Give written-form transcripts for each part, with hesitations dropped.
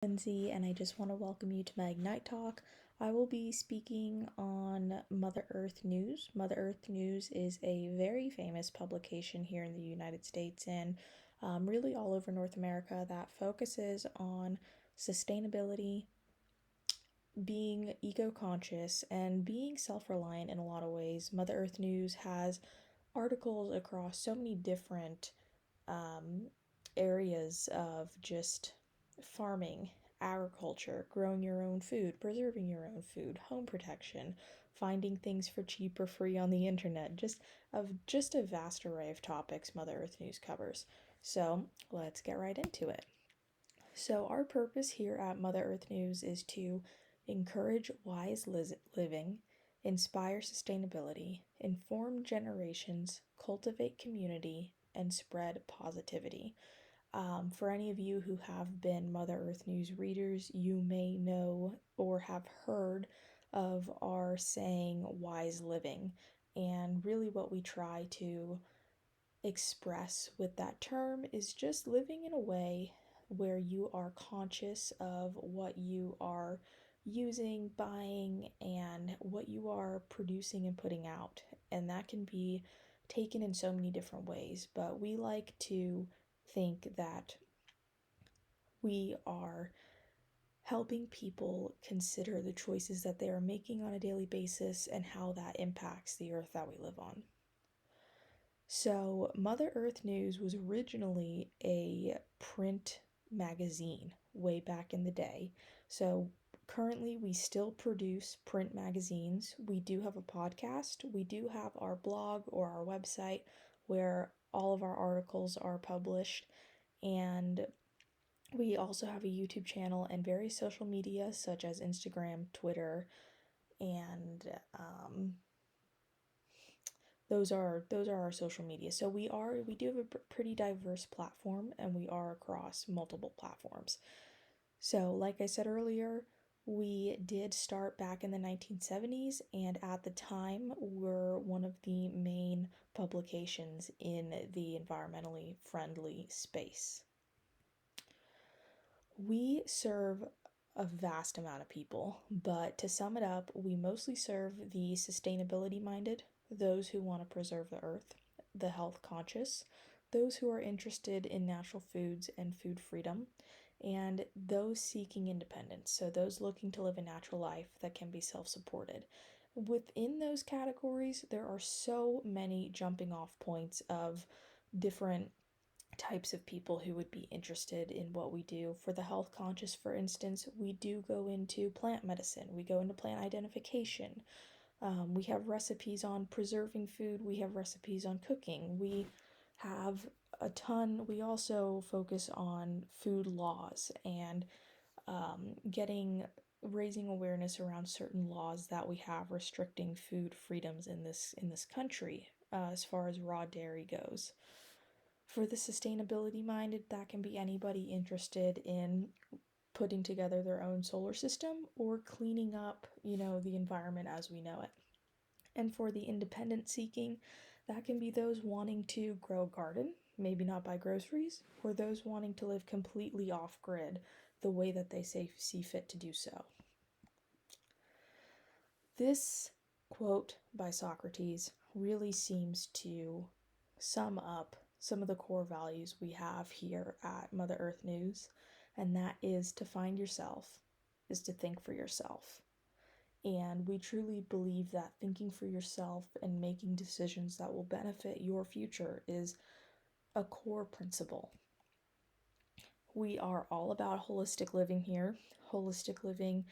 Lindsay, and I just want to welcome you to my Ignite Talk. I will be speaking on Mother Earth News. Mother Earth News is a very famous publication here in the United States and really all over North America that focuses on sustainability, being eco conscious, and being self reliant in a lot of ways. Mother Earth News has articles across so many different um, areas of just farming, agriculture, growing your own food, preserving your own food, home protection, finding things for cheap or free on the internet, just a vast array of topics Mother Earth News covers. So let's get right into it. So our purpose here at Mother Earth News is to encourage wise living, inspire sustainability, inform generations, cultivate community, and spread positivity. For any of you who have been Mother Earth News readers, you may know or have heard of our saying wise living. And really, what we try to express with that term is just living in a way where you are conscious of what you are using, buying, and what you are producing and putting out. And that can be taken in so many different ways, but we like to think that we are helping people consider the choices that they are making on a daily basis and how that impacts the earth that we live on. So, Mother Earth News was originally a print magazine way back in the day. So, currently, we still produce print magazines. We do have a podcast. We do have our blog or our website where all of our articles are published. And we also have a YouTube channel and various social media such as Instagram, Twitter, and those are our social media. So we do have a pretty diverse platform, and we are across multiple platforms. So like I said earlier, we did start back in the 1970s, and at the time were one of the main publications in the environmentally friendly space. We serve a vast amount of people, but to sum it up, we mostly serve the sustainability minded, those who want to preserve the earth, the health conscious, those who are interested in natural foods and food freedom, and those seeking independence, so those looking to live a natural life that can be self supported. Within those categories, there are so many jumping off points of different types of people who would be interested in what we do. For the health conscious, for instance, we do go into plant medicine, we go into plant identification. We have recipes on preserving food, we have recipes on cooking, we have a ton. We also focus on food laws and raising awareness around certain laws that we have restricting food freedoms in this country, as far as raw dairy goes. For the sustainability minded, that can be anybody interested in putting together their own solar system or cleaning up, the environment as we know it. And for the independent seeking, that can be those wanting to grow a garden, maybe not buy groceries, or those wanting to live completely off grid the way that they see fit to do so. This quote by Socrates really seems to sum up some of the core values we have here at Mother Earth News, and that is to find yourself is to think for yourself. And we truly believe that thinking for yourself and making decisions that will benefit your future is a core principle. We are all about holistic living here. Holistic living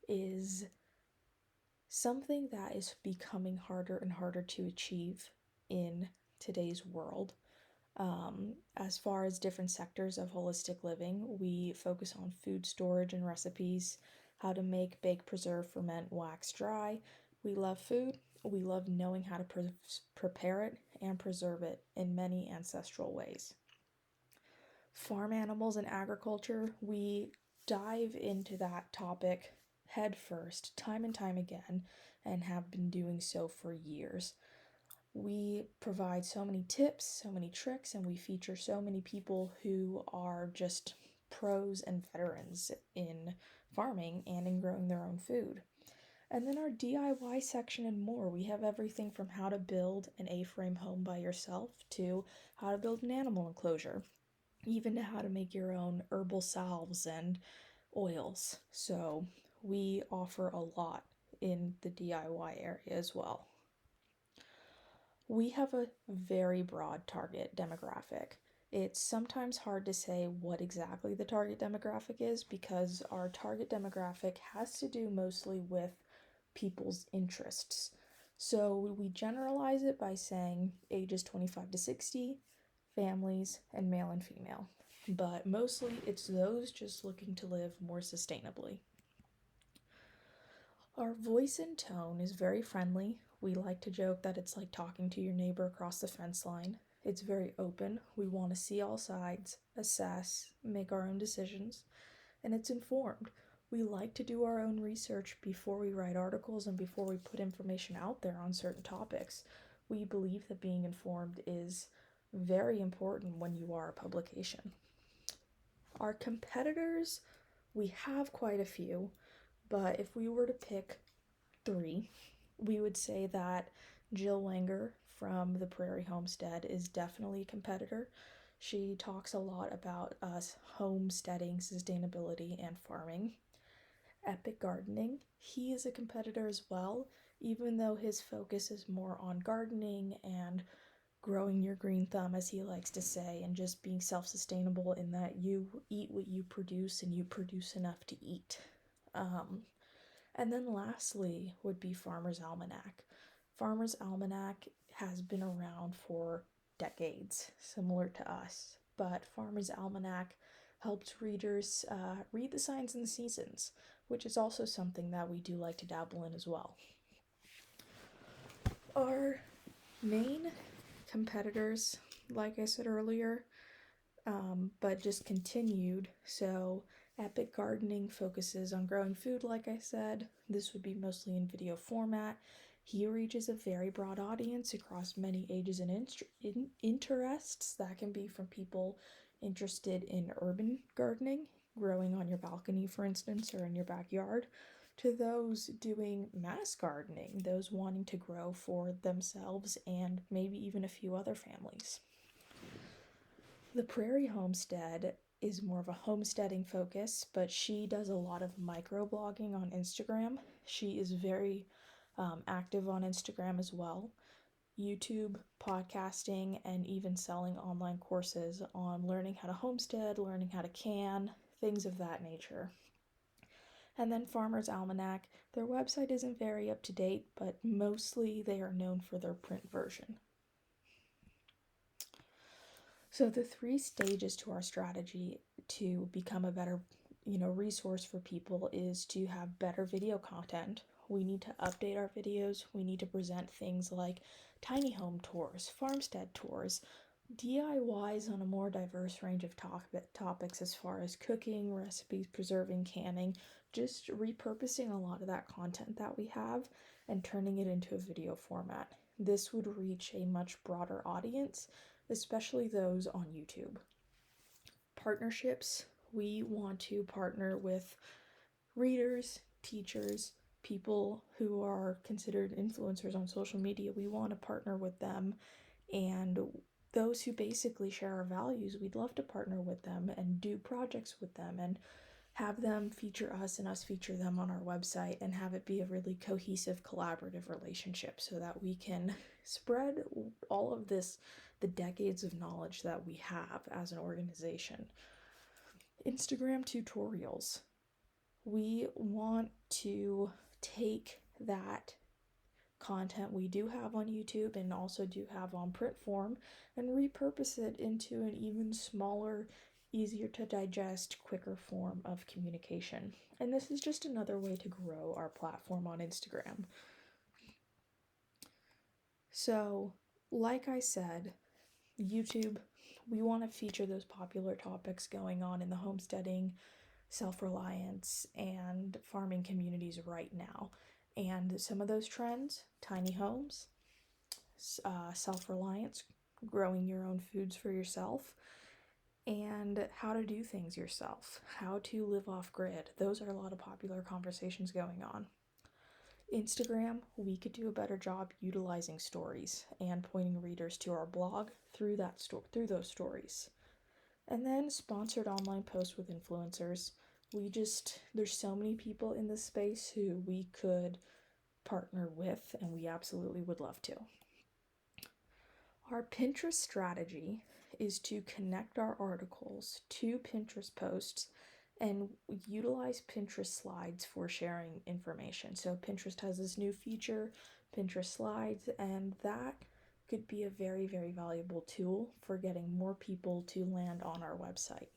is something that is becoming harder and harder to achieve in today's world. As far as different sectors of holistic living, we focus on food storage and recipes, how to make, bake, preserve, ferment, wax dry. We love food. We love knowing how to prepare it and preserve it in many ancestral ways. Farm animals and agriculture, we dive into that topic head first, time and time again, and have been doing so for years. We provide so many tips, so many tricks, and we feature so many people who are just pros and veterans in farming and in growing their own food. And then our DIY section and more. We have everything from how to build an A-frame home by yourself to how to build an animal enclosure, even to how to make your own herbal salves and oils. So we offer a lot in the DIY area as well. We have a very broad target demographic. It's sometimes hard to say what exactly the target demographic is because our target demographic has to do mostly with people's interests. So we generalize it by saying ages 25 to 60, families, and male and female. But mostly it's those just looking to live more sustainably. Our voice and tone is very friendly. We like to joke that it's like talking to your neighbor across the fence line. It's very open. We want to see all sides, assess, make our own decisions, and it's informed. We like to do our own research before we write articles and before we put information out there on certain topics. We believe that being informed is very important when you are a publication. Our competitors, we have quite a few, but if we were to pick 3, we would say that Jill Wenger from the Prairie Homestead is definitely a competitor. She talks a lot about us homesteading, sustainability, and farming. Epic Gardening, he is a competitor as well, even though his focus is more on gardening and growing your green thumb, as he likes to say, and just being self-sustainable in that you eat what you produce and you produce enough to eat. And then lastly would be Farmer's Almanac. Farmer's Almanac has been around for decades, similar to us, but Farmer's Almanac helps readers read the signs and the seasons, which is also something that we do like to dabble in as well. Our main competitors, like I said earlier, but just continued. So Epic Gardening focuses on growing food, like I said. This would be mostly in video format. He reaches a very broad audience across many ages and interests. That can be from people interested in urban gardening, growing on your balcony, for instance, or in your backyard, to those doing mass gardening, those wanting to grow for themselves and maybe even a few other families. The Prairie Homestead is more of a homesteading focus, but she does a lot of microblogging on Instagram. She is very active on Instagram as well. YouTube, podcasting, and even selling online courses on learning how to homestead, learning how to can, things of that nature. And then Farmer's Almanac, their website isn't very up to date, but mostly they are known for their print version. So the 3 stages to our strategy to become a better, resource for people is to have better video content. We need to update our videos. We need to present things like tiny home tours, farmstead tours, DIYs on a more diverse range of topics as far as cooking, recipes, preserving, canning, just repurposing a lot of that content that we have and turning it into a video format. This would reach a much broader audience, especially those on YouTube. Partnerships, we want to partner with readers, teachers, people who are considered influencers on social media. We want to partner with them, and those who basically share our values, we'd love to partner with them and do projects with them and have them feature us and us feature them on our website and have it be a really cohesive, collaborative relationship so that we can spread all of this, the decades of knowledge that we have as an organization. Instagram tutorials. We want to take that content we do have on YouTube and also do have on print form and repurpose it into an even smaller, easier to digest, quicker form of communication. And this is just another way to grow our platform on Instagram. So, like I said, YouTube, we want to feature those popular topics going on in the homesteading, self-reliance, and farming communities right now. And some of those trends, tiny homes, self-reliance, growing your own foods for yourself, and how to do things yourself, how to live off grid. Those are a lot of popular conversations going on. Instagram, we could do a better job utilizing stories and pointing readers to our blog through through those stories. And then sponsored online posts with influencers. There's so many people in this space who we could partner with, and we absolutely would love to. Our Pinterest strategy is to connect our articles to Pinterest posts and utilize Pinterest slides for sharing information. So Pinterest has this new feature, Pinterest slides, and that could be a very, very valuable tool for getting more people to land on our website.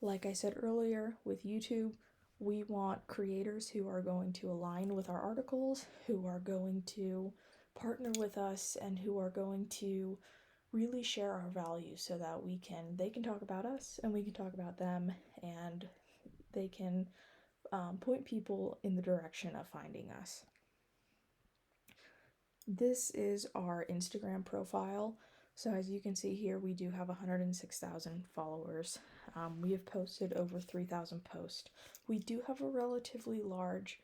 Like I said earlier, with YouTube, we want creators who are going to align with our articles, who are going to partner with us, and who are going to really share our values so that they can talk about us and we can talk about them, and they can point people in the direction of finding us. This is our Instagram profile. So as you can see here, we do have 106,000 followers. We have posted over 3,000 posts. We do have a relatively large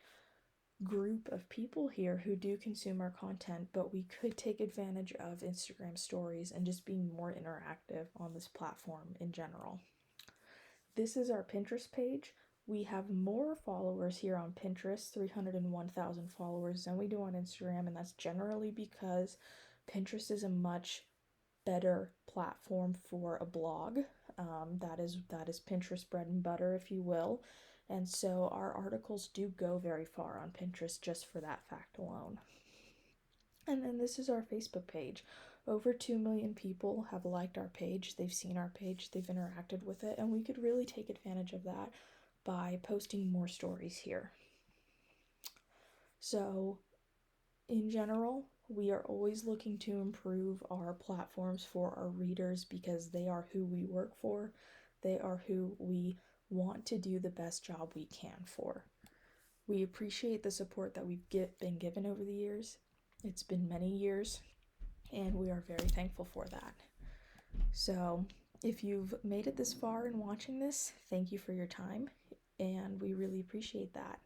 group of people here who do consume our content, but we could take advantage of Instagram stories and just being more interactive on this platform in general. This is our Pinterest page. We have more followers here on Pinterest, 301,000 followers, than we do on Instagram, and that's generally because Pinterest is a much better platform for a blog. That is Pinterest bread and butter, if you will. And so our articles do go very far on Pinterest just for that fact alone. And then this is our Facebook page. Over 2 million people have liked our page. They've seen our page, they've interacted with it, and we could really take advantage of that by posting more stories here. So, in general, we are always looking to improve our platforms for our readers because they are who we work for. They are who we want to do the best job we can for. We appreciate the support that we've been given over the years. It's been many years, and we are very thankful for that. So, if you've made it this far in watching this, thank you for your time, and we really appreciate that.